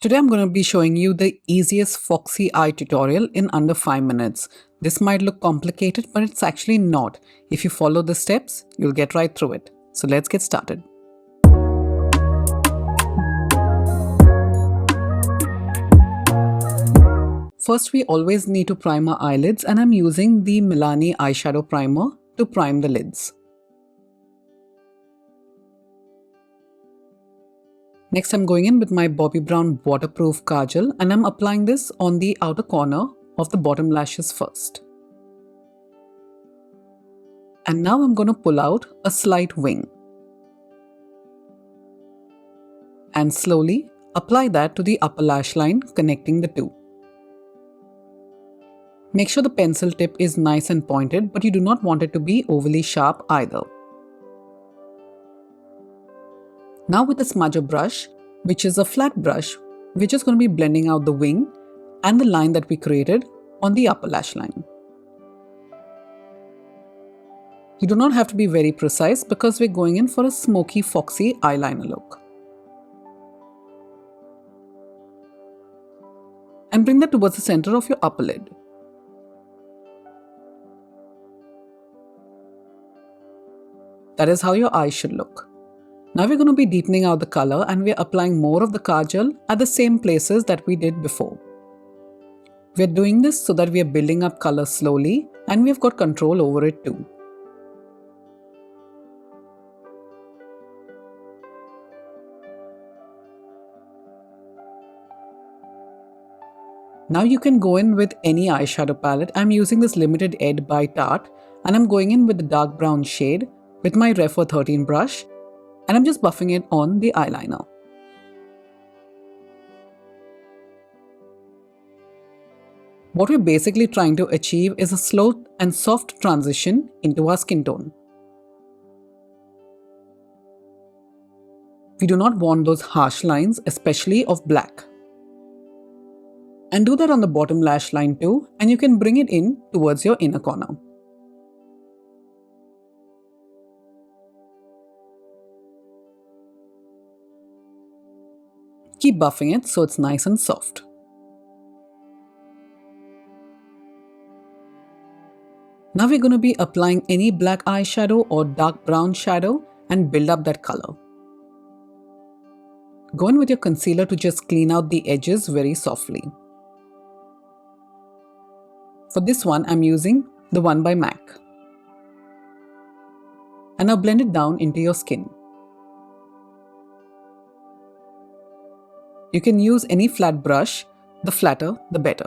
Today I'm going to be showing you the easiest Foxy eye tutorial in under 5 minutes. This might look complicated, but it's actually not. If you follow the steps, you'll get right through it. So let's get started. First, we always need to prime our eyelids, and I'm using the Milani eyeshadow primer to prime the lids. Next, I'm going in with my Bobbi Brown waterproof Kajal, and I'm applying this on the outer corner of the bottom lashes first. And now I'm going to pull out a slight wing. And slowly apply that to the upper lash line, connecting the two. Make sure the pencil tip is nice and pointed, but you do not want it to be overly sharp either. Now with a smudger brush, which is a flat brush, we're just going to be blending out the wing and the line that we created on the upper lash line. You do not have to be very precise because we're going in for a smoky foxy eyeliner look. And bring that towards the center of your upper lid. That is how your eyes should look. Now we're going to be deepening out the color, and we're applying more of the Kajal at the same places that we did before. We're doing this so that we are building up color slowly, and we've got control over it too. Now you can go in with any eyeshadow palette. I'm using this Limited Ed by Tarte, and I'm going in with the dark brown shade with my Refer 13 brush. And I'm just buffing it on the eyeliner. What we're basically trying to achieve is a slow and soft transition into our skin tone. We do not want those harsh lines, especially of black. And do that on the bottom lash line too, and you can bring it in towards your inner corner. Keep buffing it so it's nice and soft. Now we're going to be applying any black eyeshadow or dark brown shadow and build up that color. Go in with your concealer to just clean out the edges very softly. For this one, I'm using the one by MAC. And now blend it down into your skin. You can use any flat brush, the flatter the better.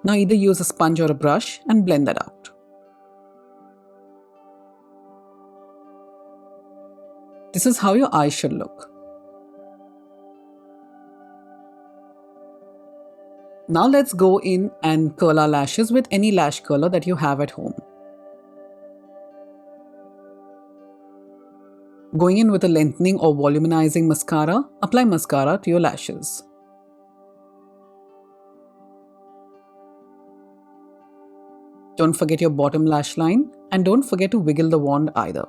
Now either use a sponge or a brush and blend that out. This is how your eyes should look. Now let's go in and curl our lashes with any lash curler that you have at home. Going in with a lengthening or volumizing mascara, apply mascara to your lashes. Don't forget your bottom lash line, and don't forget to wiggle the wand either.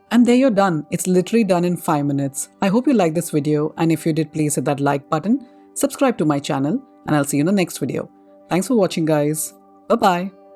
And there you're done. It's literally done in 5 minutes. I hope you liked this video, and if you did, please hit that like button, subscribe to my channel, and I'll see you in the next video. Thanks for watching, guys. Bye-bye.